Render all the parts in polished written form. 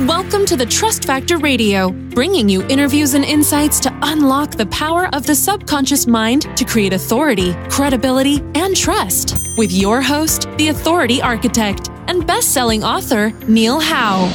Welcome to the Trust Factor Radio, bringing you interviews and insights to unlock the power of the subconscious mind to create authority, credibility, and trust. With your host, the Authority Architect and best-selling author, Neil Howe.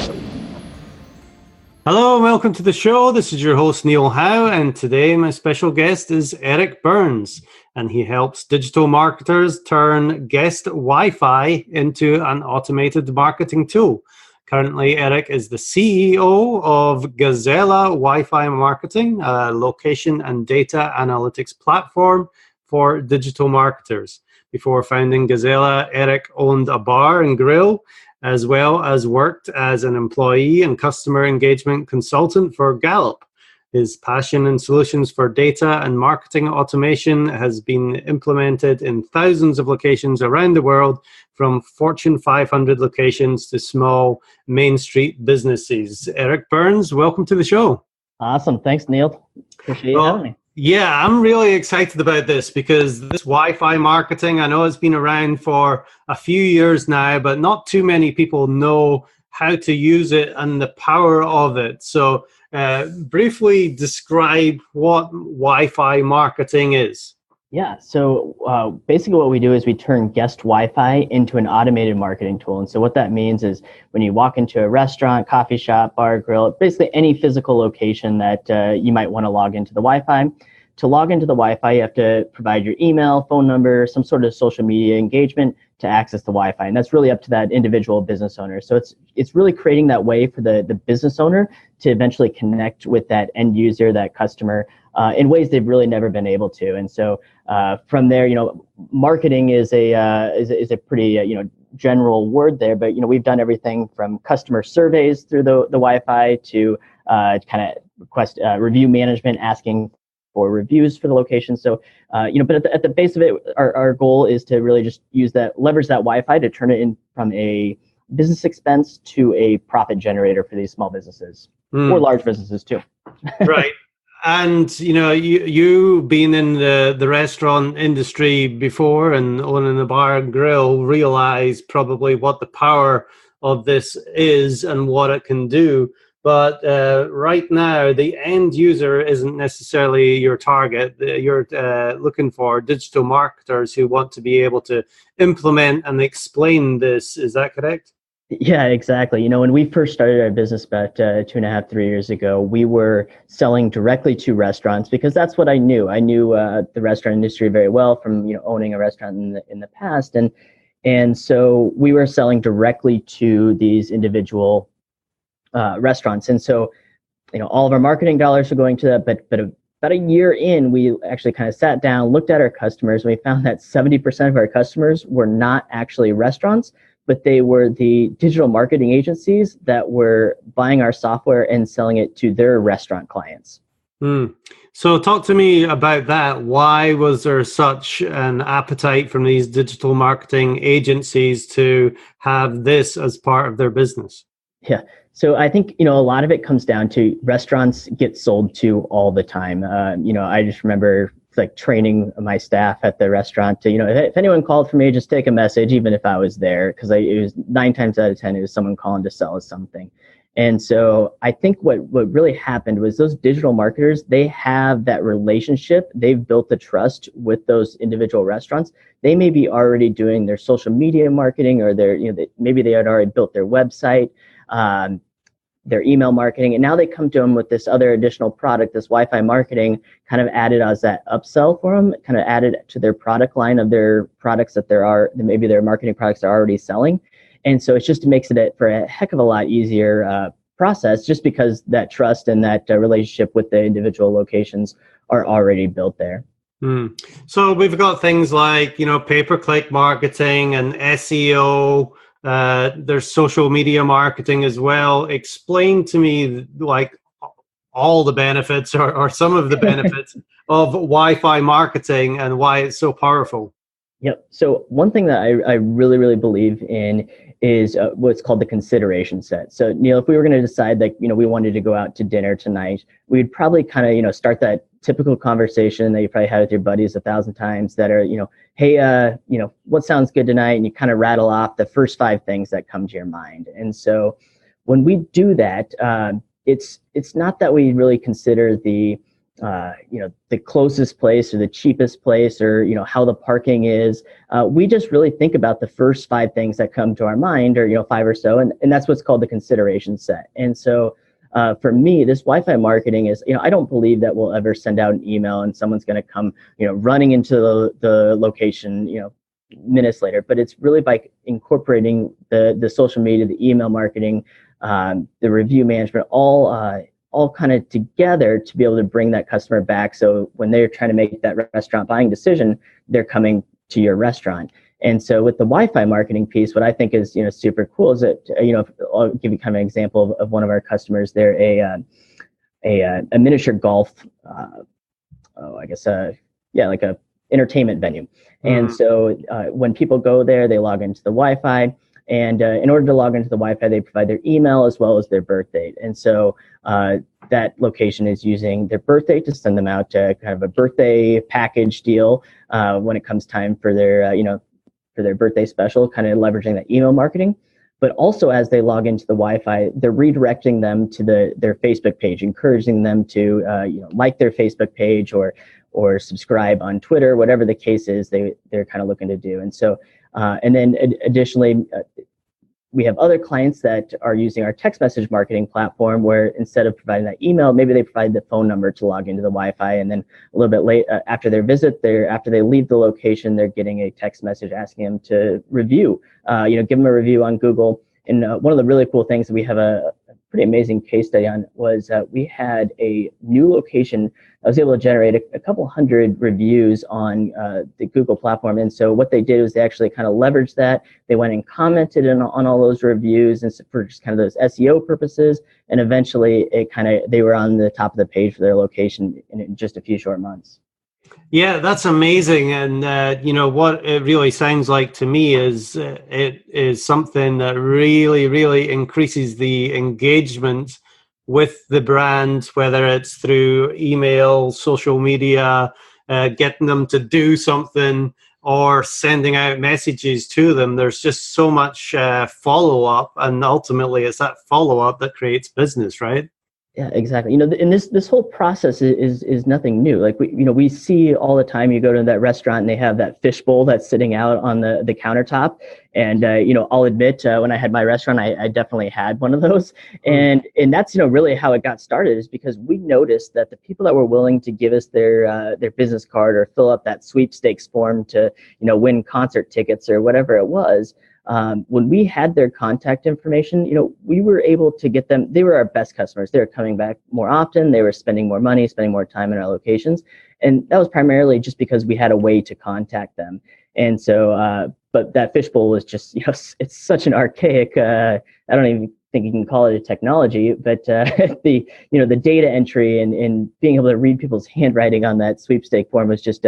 Hello and welcome to the show. This is your host, Neil Howe, and today my special guest is Eric Burns, and he helps digital marketers turn guest Wi-Fi into an automated marketing tool. Currently, Eric is the CEO of Gazella Wifi Marketing, a location and data analytics platform for digital marketers. Before founding Gazella, Eric owned a bar and grill, as well as worked as an employee and customer engagement consultant for Gallup. His passion and solutions for data and marketing automation has been implemented in thousands of locations around the world, from Fortune 500 locations to small Main Street businesses. Eric Burns, welcome to the show. Awesome. Thanks, Neil. Appreciate you having me. Yeah, I'm really excited about this because this Wi-Fi marketing, I know it's been around for a few years now, but not too many people know how to use it and the power of it. So briefly describe what Wi-Fi marketing is. Yeah, so basically what we do is we turn guest Wi-Fi into an automated marketing tool. And so what that means is when you walk into a restaurant, coffee shop, bar, grill, basically any physical location that you might want to log into the Wi-Fi. To log into the Wi-Fi, you have to provide your email, phone number, some sort of social media engagement to access the Wi-Fi. And that's really up to that individual business owner. So it's really creating that way for the business owner to eventually connect with that end user, that customer, in ways they've really never been able to. And so from there, marketing is a pretty general word there, but we've done everything from customer surveys through the Wi-Fi to kind of request review management, asking for reviews for the location. So but at the base of it, our goal is to really just leverage that Wi-Fi to turn it in from a business expense to a profit generator for these small businesses or large businesses too. Right. And, you being in the restaurant industry before and owning a bar and grill, realize probably what the power of this is and what it can do. But right now, the end user isn't necessarily your target. You're looking for digital marketers who want to be able to implement and explain this. Is that correct? Yeah, exactly. When we first started our business about 2.5, 3 years ago, we were selling directly to restaurants because that's what I knew. I knew the restaurant industry very well from owning a restaurant in the past, and so we were selling directly to these individual restaurants. And so all of our marketing dollars are going to that. But about a year in, we actually kind of sat down, looked at our customers, and we found that 70% of our customers were not actually restaurants, but they were the digital marketing agencies that were buying our software and selling it to their restaurant clients. So talk to me about that. Why was there such an appetite from these digital marketing agencies to have this as part of their business? Yeah. So I think, a lot of it comes down to restaurants get sold to all the time. I just remember training my staff at the restaurant to, if anyone called for me, just take a message, even if I was there, because it was 9 times out of 10, it was someone calling to sell us something. And so I think what really happened was those digital marketers, they have that relationship. They've built the trust with those individual restaurants. They may be already doing their social media marketing, or maybe they had already built their website, their email marketing, and now they come to them with this other additional product, this Wi-Fi marketing, kind of added as that upsell for them, kind of added to their product line of their products that maybe their marketing products are already selling. And so it just makes it for a heck of a lot easier process, just because that trust and that relationship with the individual locations are already built there. So we've got things like, pay-per-click marketing and SEO. There's social media marketing as well. Explain to me all the benefits or some of the benefits of Wi-Fi marketing and why it's so powerful. Yep. So one thing that I really, really believe in is what's called the consideration set. So Neil, if we were going to decide that, we wanted to go out to dinner tonight, we'd probably kind of, start that typical conversation that you probably had with your buddies 1,000 times that are, hey, what sounds good tonight? And you kind of rattle off the first 5 things that come to your mind. And so when we do that, it's not that we really consider the the closest place or the cheapest place, or how the parking is. We just really think about the first 5 things that come to our mind, or 5 or so, and that's what's called the consideration set. And so for me, this Wi-Fi marketing is, I don't believe that we'll ever send out an email and someone's going to come running into the location minutes later. But it's really by incorporating the social media, the email marketing, the review management, all kind of together to be able to bring that customer back. So when they're trying to make that restaurant buying decision, they're coming to your restaurant. And so with the Wi-Fi marketing piece, what I think is super cool is that I'll give you kind of an example of one of our customers. They're a miniature golf, like a entertainment venue. And so when people go there, they log into the Wi-Fi. And in order to log into the Wi-Fi, they provide their email as well as their birth date. And so that location is using their birth date to send them out kind of a birthday package deal when it comes time for their, for their birthday special, kind of leveraging that email marketing. But also as they log into the Wi-Fi, they're redirecting them to their Facebook page, encouraging them to like their Facebook page or subscribe on Twitter, whatever the case is they're kind of looking to do. And so and then additionally, we have other clients that are using our text message marketing platform, where instead of providing that email, maybe they provide the phone number to log into the Wi-Fi, and then a little bit late after their visit, after they leave the location, they're getting a text message asking them to review, give them a review on Google. And one of the really cool things that we have a pretty amazing case study on was we had a new location. I was able to generate a couple hundred reviews on the Google platform. And so what they did was they actually kind of leveraged that. They went and commented on all those reviews, and for just kind of those SEO purposes. And eventually they were on the top of the page for their location in just a few short months. Yeah, that's amazing. And, what it really sounds like to me is it is something that really, really increases the engagement with the brand, whether it's through email, social media, getting them to do something, or sending out messages to them. There's just so much follow-up, and ultimately it's that follow-up that creates business, right? Yeah, exactly. And this whole process is nothing new. Like we see all the time. You go to that restaurant and they have that fishbowl that's sitting out on the countertop. And I'll admit, when I had my restaurant, I definitely had one of those. And that's really how it got started, is because we noticed that the people that were willing to give us their business card or fill out that sweepstakes form to win concert tickets or whatever it was. When we had their contact information, we were able to get them. They were our best customers. They were coming back more often. They were spending more money, spending more time in our locations. And that was primarily just because we had a way to contact them. And so, but that fishbowl was just, it's such an archaic, I don't even think you can call it a technology, but the data entry and being able to read people's handwriting on that sweepstake form was just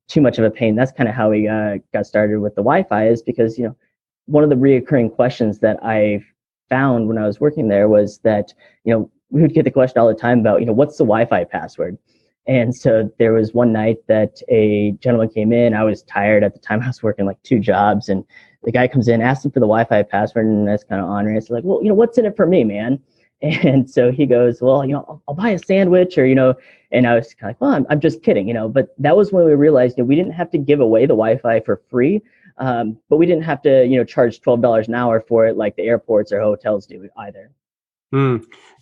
too much of a pain. That's kind of how we got started with the Wi-Fi, is because, one of the reoccurring questions that I found when I was working there was that, we would get the question all the time about, what's the Wi-Fi password? And so there was one night that a gentleman came in. I was tired at the time. I was working like 2 jobs, and the guy comes in, asks him for the Wi-Fi password, and that's kind of honoring. It's like, well, what's in it for me, man? And so he goes, well, I'll buy a sandwich, or, and I was kind of like, well, I'm just kidding, but that was when we realized that we didn't have to give away the Wi-Fi for free. But we didn't have to, charge $12 an hour for it like the airports or hotels do either.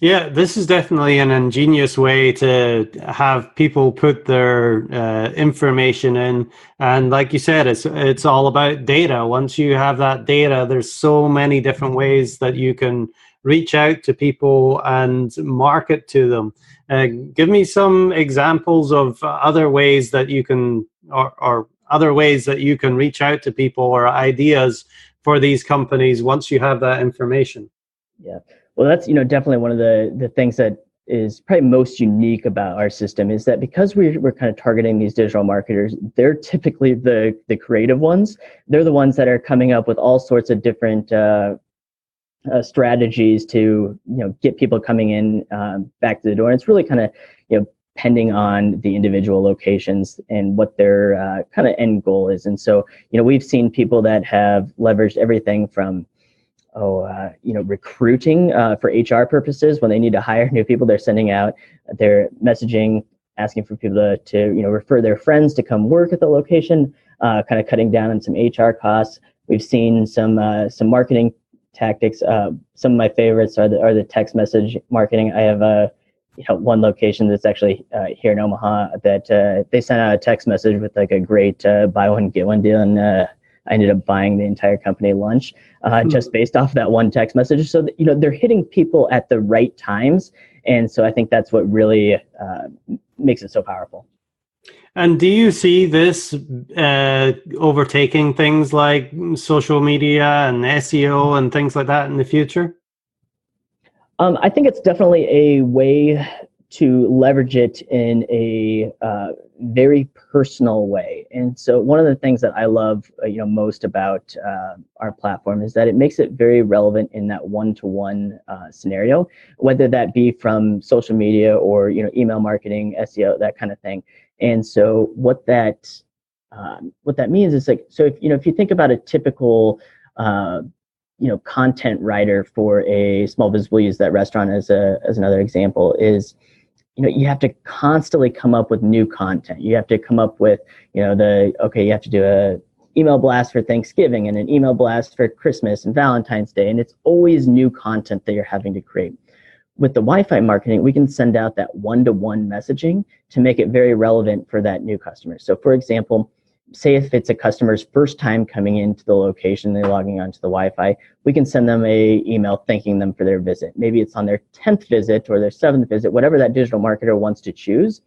Yeah, this is definitely an ingenious way to have people put their information in. And like you said, it's all about data. Once you have that data, there's so many different ways that you can reach out to people and market to them. Give me some examples of other ways that you can, or other ways that you can reach out to people, or ideas for these companies once you have that information. Yeah, well, that's definitely one of the things that is probably most unique about our system, is that because we're kind of targeting these digital marketers, they're typically the creative ones. They're the ones that are coming up with all sorts of different strategies to get people coming in back to the door. And it's really kind of depending on the individual locations and what their kind of end goal is. And so, we've seen people that have leveraged everything from recruiting for HR purposes. When they need to hire new people, they're sending out their messaging, asking for people to refer their friends to come work at the location, kind of cutting down on some HR costs. We've seen some marketing tactics. Some of my favorites are the text message marketing. I have one location that's actually here in Omaha that they sent out a text message with like a great buy one get one deal, and I ended up buying the entire company lunch just based off that one text message. So they're hitting people at the right times, and so I think that's what really makes it so powerful. And do you see this overtaking things like social media and SEO and things like that in the future? I think it's definitely a way to leverage it in a very personal way. And so one of the things that I love most about our platform is that it makes it very relevant in that one-to-one scenario, whether that be from social media or email marketing, SEO, that kind of thing. And so what that means is like, so if you think about a typical content writer for a small business, we'll use that restaurant as another example, is you have to constantly come up with new content. You have to come up with you have to do a email blast for Thanksgiving and an email blast for Christmas and Valentine's Day, and it's always new content that you're having to create. With the Wi-Fi marketing, we can send out that one-to-one messaging to make it very relevant for that new customer. So for example, say if it's a customer's first time coming into the location, they're logging onto the Wi-Fi, we can send them an email thanking them for their visit. Maybe it's on their 10th visit or their 7th visit, whatever that digital marketer wants to choose.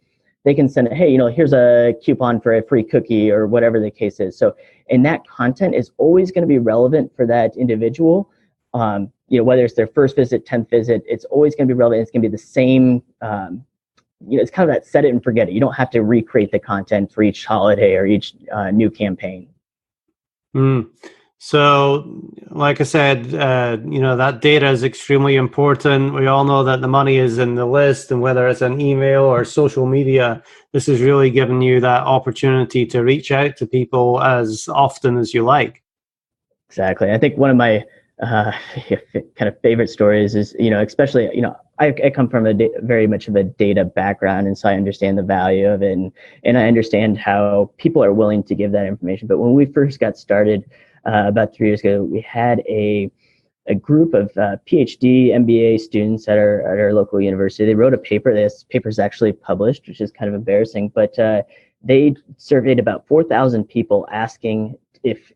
They can send it, hey, here's a coupon for a free cookie or whatever the case is. So, and that content is always going to be relevant for that individual. Whether it's their first visit, 10th visit, it's always going to be relevant. It's going to be the same. It's kind of that set it and forget it. You don't have to recreate the content for each holiday or each new campaign. So, like I said, that data is extremely important. We all know that the money is in the list, and whether it's an email or social media, this is really giving you that opportunity to reach out to people as often as you like. Exactly. I think one of my kind of favorite stories is, especially, I come from very much of a data background, and so I understand the value of it, and I understand how people are willing to give that information. But when we first got started about 3 years ago, we had a group of PhD, MBA students at our local university. They wrote a paper. This paper is actually published, which is kind of embarrassing, but they surveyed about 4,000 people asking if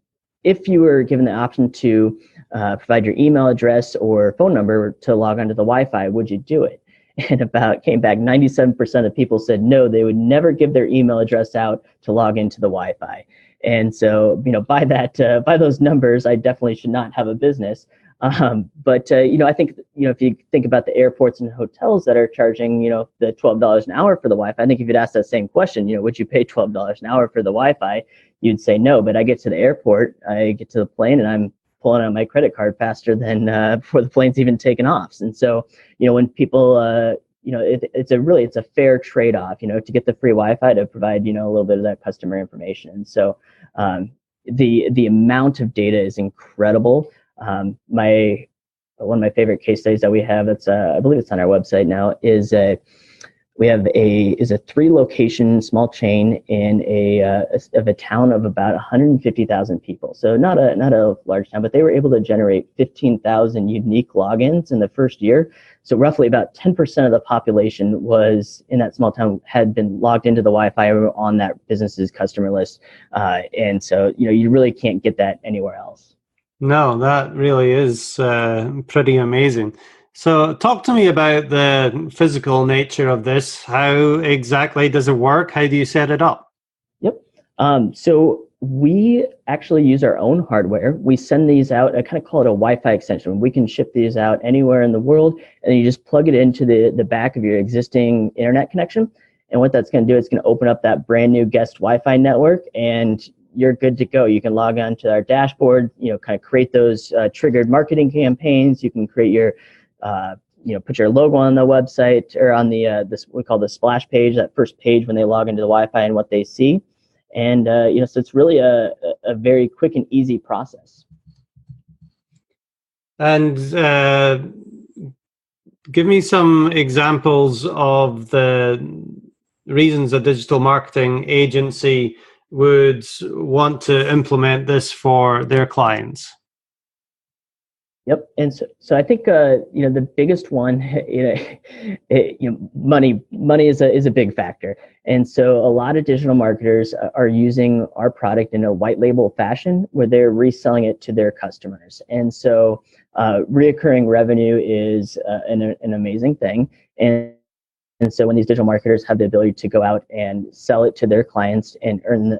you were given the option to provide your email address or phone number to log onto the Wi-Fi, would you do it? And came back 97% of people said no, they would never give their email address out to log into the Wi-Fi. And so, by those numbers, I definitely should not have a business. But I think, if you think about the airports and hotels that are charging, the $12 an hour for the Wi-Fi, I think if you'd ask that same question, would you pay $12 an hour for the Wi-Fi? You'd say no. But I get to the airport, I get to the plane, and I'm pulling out my credit card faster than before the plane's even taken off. And so, when people, it's a fair trade-off, to get the free Wi-Fi to provide, a little bit of that customer information. And so the amount of data is incredible. One of my favorite case studies that we have, that's I believe it's on our website now, is a 3-location small chain in a town of about 150,000 people. So not a large town, but they were able to generate 15,000 unique logins in the first year. So roughly about 10% of the population was in that small town had been logged into the Wi-Fi or on that business's customer list. And so, you really can't get that anywhere else. No, that really is pretty amazing. So talk to me about the physical nature of this. How exactly does it work? How do you set it up? Yep. So we actually use our own hardware. We send these out, I kind of call it a Wi-Fi extension. We can ship these out anywhere in the world, and you just plug it into the back of your existing internet connection. And what that's going to do, it's going to open up that brand new guest Wi-Fi network, and you're good to go. You can log on to our dashboard, kind of create those triggered marketing campaigns. You can create your put your logo on the website or on the this we call the splash page, that first page when they log into the Wi-Fi and what they see. And so it's really a very quick and easy process. And give me some examples of the reasons a digital marketing agency would want to implement this for their clients. Yep, and so I think the biggest one, money is a big factor, and so a lot of digital marketers are using our product in a white label fashion where they're reselling it to their customers, and so reoccurring revenue is an amazing thing, and so when these digital marketers have the ability to go out and sell it to their clients and earn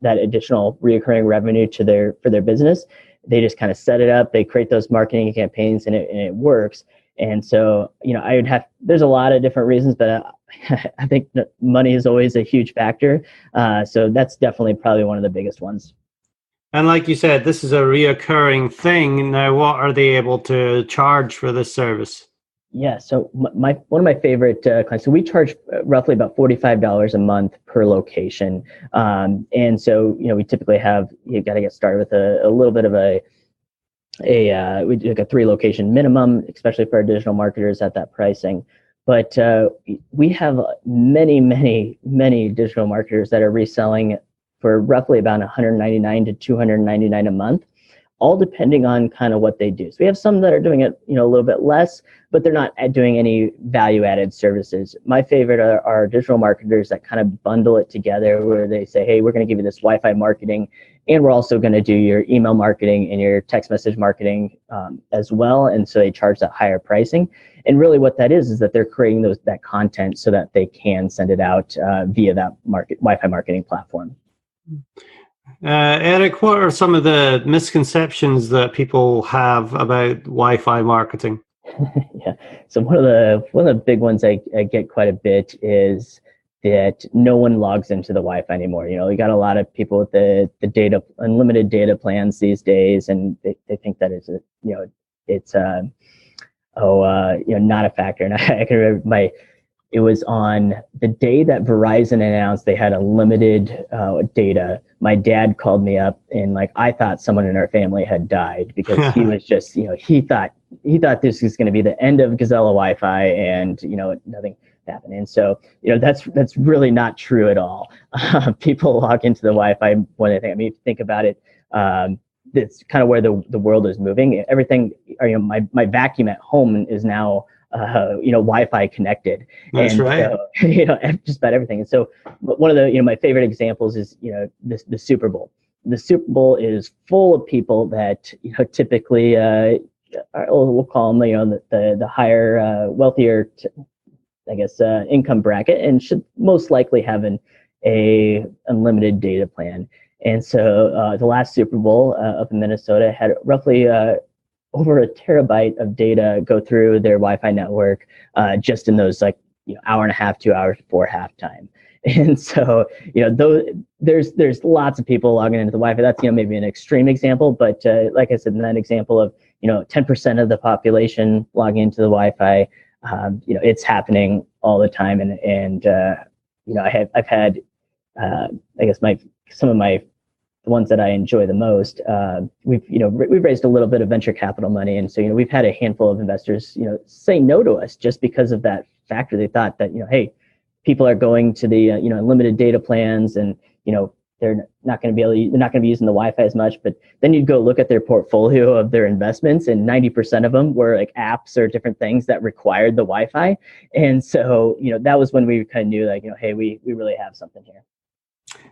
that additional reoccurring revenue for their business, they just kind of set it up, they create those marketing campaigns, and it works. And so, there's a lot of different reasons, but I think that money is always a huge factor. So that's definitely probably one of the biggest ones. And like you said, this is a reoccurring thing. Now, what are they able to charge for this service? Yeah, so one of my favorite clients. So we charge roughly about $45 a month per location, and so we typically you've got to get started with a little bit of we do like a 3 location minimum, especially for our digital marketers at that pricing. But we have many digital marketers that are reselling for roughly about $199 to $299 a month, all depending on kind of what they do. So we have some that are doing it, a little bit less, but they're not doing any value-added services. My favorite are digital marketers that kind of bundle it together, where they say, hey, we're going to give you this Wi-Fi marketing, and we're also going to do your email marketing and your text message marketing as well. And so they charge that higher pricing. And really what that is that they're creating that content so that they can send it out via that Wi-Fi marketing platform. Eric, what are some of the misconceptions that people have about Wi-Fi marketing? Yeah, so one of the big ones I get quite a bit is that no one logs into the Wi-Fi anymore. We got a lot of people with the unlimited data plans these days, and they think that it's not a factor. And I can remember it was on the day that Verizon announced they had unlimited data. My dad called me up, and I thought someone in our family had died, because he was just, he thought this was going to be the end of Gazella Wi-Fi, and nothing happened. And so that's really not true at all. People log into the Wi-Fi when they think. I mean, if you think about it, it's kind of where the world is moving. Everything, my vacuum at home is now Wi-Fi connected. That's right. So, just about everything. And so one of the, my favorite examples is, the Super Bowl. The Super Bowl is full of people that, typically, we'll call them, the higher, wealthier, income bracket, and should most likely have a unlimited data plan. And so the last Super Bowl up in Minnesota had roughly over a terabyte of data go through their Wi-Fi network just in those hour and a half, 2 hours before halftime. And so there's lots of people logging into the Wi-Fi. That's maybe an extreme example, but like I said, in that example of 10% of the population logging into the Wi-Fi, it's happening all the time. And I've had some of the ones that I enjoy the most. We've raised a little bit of venture capital money, and so we've had a handful of investors say no to us just because of that factor. They thought that hey, people are going to the unlimited data plans, and they're not going to be using the Wi-Fi as much. But then you'd go look at their portfolio of their investments, and 90% of them were apps or different things that required the Wi-Fi. And so that was when we kind of knew hey, we really have something here.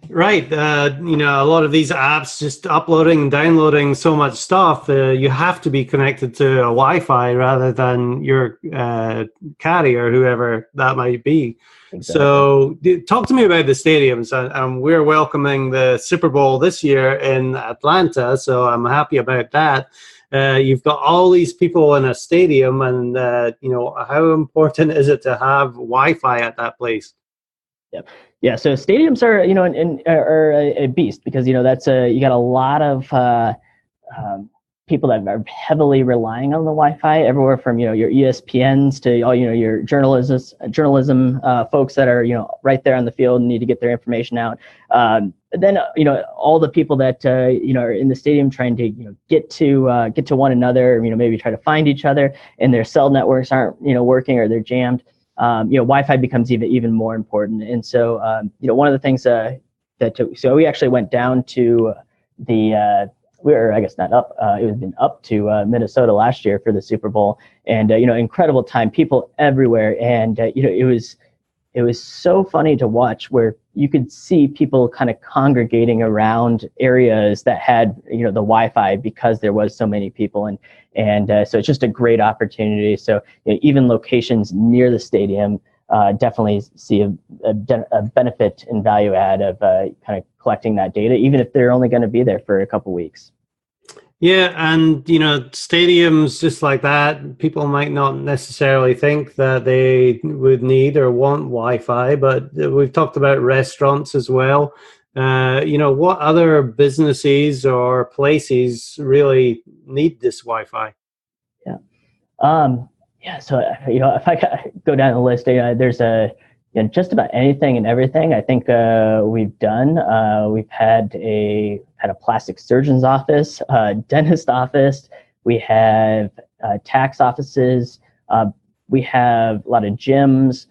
Right. A lot of these apps just uploading and downloading so much stuff, you have to be connected to a Wi-Fi rather than your carrier, whoever that might be. Exactly. So talk to me about the stadiums. We're welcoming the Super Bowl this year in Atlanta, so I'm happy about that. You've got all these people in a stadium, and how important is it to have Wi-Fi at that place? Yep. Yeah. So stadiums are, are a beast, because, that's you got a lot of people that are heavily relying on the Wi-Fi, everywhere from your ESPNs to all your journalism folks that are right there on the field and need to get their information out. Then all the people that are in the stadium trying to get to one another, maybe try to find each other, and their cell networks aren't working or they're jammed. Wi-Fi becomes even more important. And so one of the things so we actually went down to the I guess not up. It was been up to Minnesota last year for the Super Bowl, and incredible time, people everywhere, and it was so funny to watch where you could see people kind of congregating around areas that had the Wi-Fi because there was so many people, and so it's just a great opportunity. So even locations near the stadium definitely see a benefit and value add of kind of collecting that data, even if they're only going to be there for a couple weeks. Yeah, and stadiums just like that, people might not necessarily think that they would need or want Wi-Fi, but we've talked about restaurants as well. What other businesses or places really need this Wi-Fi? Yeah. So if I go down the list, there's just about anything and everything I think we've done. We've had a plastic surgeon's office, dentist office. We have tax offices. We have a lot of gyms.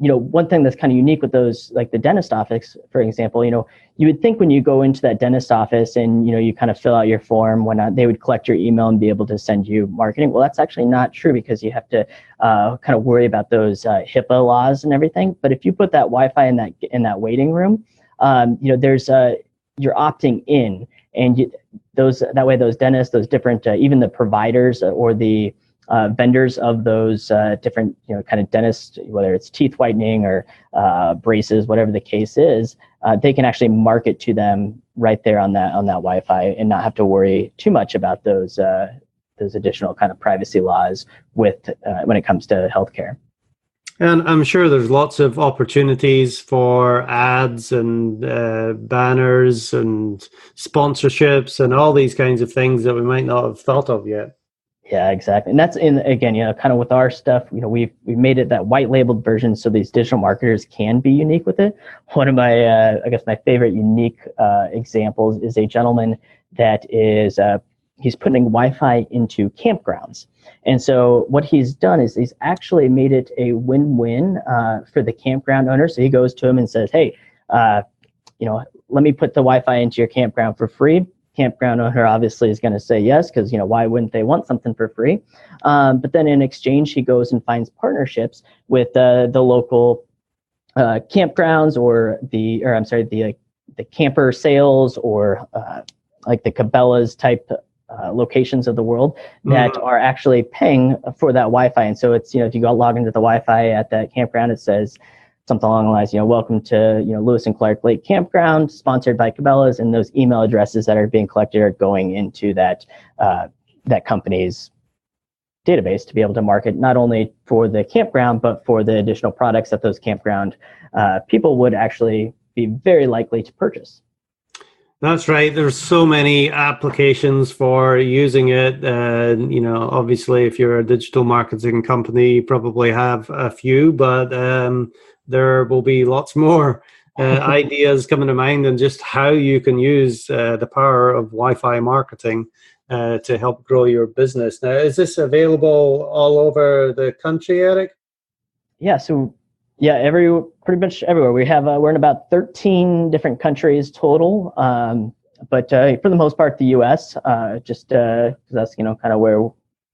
One thing that's kind of unique with those, like the dentist office, for example, you would think when you go into that dentist office and, you kind of fill out your form, they would collect your email and be able to send you marketing. Well, that's actually not true because you have to kind of worry about those HIPAA laws and everything. But if you put that Wi-Fi in that waiting room, there's you're opting in, and that way those dentists, those different, even the providers or the vendors of those different, kind of dentists, whether it's teeth whitening or braces, whatever the case is, they can actually market to them right there on that Wi-Fi and not have to worry too much about those additional kind of privacy laws when it comes to healthcare. And I'm sure there's lots of opportunities for ads and banners and sponsorships and all these kinds of things that we might not have thought of yet. Yeah, exactly. And that's again, kind of with our stuff, we've made it that white labeled version so these digital marketers can be unique with it. One of my, my favorite unique examples is a gentleman that is, he's putting Wi-Fi into campgrounds. And so what he's done is he's actually made it a win-win for the campground owner. So he goes to him and says, hey, let me put the Wi-Fi into your campground for free. Campground owner obviously is going to say yes, because why wouldn't they want something for free? But then in exchange, he goes and finds partnerships with the local campgrounds or the camper sales or like the Cabela's type locations of the world that are actually paying for that Wi-Fi. And so it's if you go log into the Wi-Fi at that campground, it says something along the lines, welcome to, Lewis and Clark Lake Campground, sponsored by Cabela's, and those email addresses that are being collected are going into that company's database to be able to market not only for the campground, but for the additional products that those campground people would actually be very likely to purchase. That's right. There's so many applications for using it. Obviously, if you're a digital marketing company, you probably have a few, but there will be lots more ideas coming to mind and just how you can use the power of Wi-Fi marketing to help grow your business. Now, is this available all over the country, Eric? Yeah. So pretty much everywhere. We're in about 13 different countries total, but for the most part, the U.S. Just because that's kind of where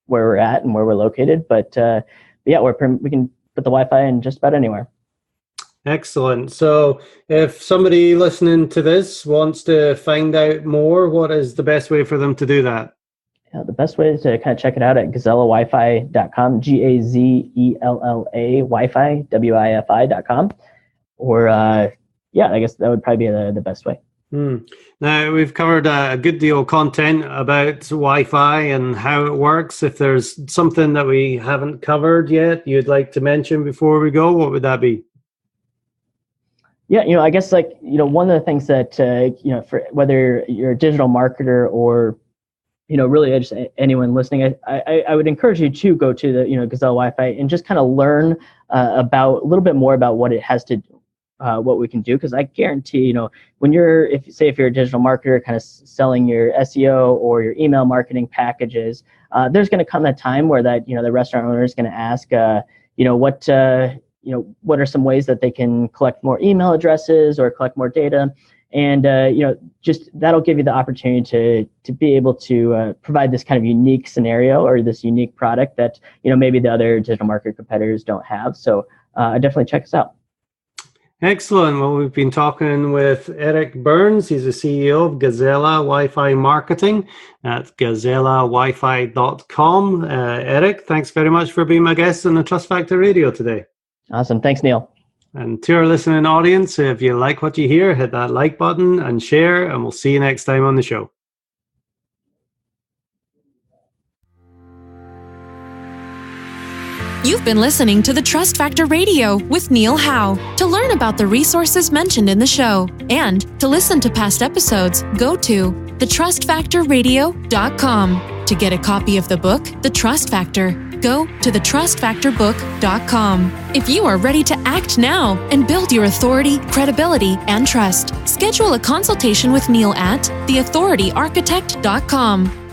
we're at and where we're located. But we can put the Wi-Fi in just about anywhere. Excellent. So if somebody listening to this wants to find out more, what is the best way for them to do that? The best way is to kind of check it out at GazellaWiFi.com, Gazella Wi-Fi, WIFI.com. Or, I guess that would probably be the best way. Now, we've covered a good deal of content about Wi-Fi and how it works. If there's something that we haven't covered yet you'd like to mention before we go, what would that be? Yeah, I guess one of the things that, for whether you're a digital marketer or really just anyone listening, I would encourage you to go to the, Gazella Wi-Fi and just kind of learn about a little bit more about what it has to what we can do. Because I guarantee, when if you're a digital marketer kind of selling your SEO or your email marketing packages, there's going to come a time where that, the restaurant owner is going to ask, what are some ways that they can collect more email addresses or collect more data? And, just that'll give you the opportunity to be able to provide this kind of unique scenario or this unique product that, maybe the other digital marketer competitors don't have. So definitely check us out. Excellent. Well, we've been talking with Eric Burns. He's the CEO of Gazella Wifi Marketing at gazellawifi.com. Eric, thanks very much for being my guest on the Trust Factor Radio today. Awesome. Thanks, Neil. And to our listening audience, if you like what you hear, hit that like button and share, and we'll see you next time on the show. You've been listening to the Trust Factor Radio with Neil Howe. To learn about the resources mentioned in the show and to listen to past episodes, go to thetrustfactorradio.com. To get a copy of the book, The Trust Factor, go to thetrustfactorbook.com. If you are ready to act now and build your authority, credibility, and trust, schedule a consultation with Neil at theauthorityarchitect.com.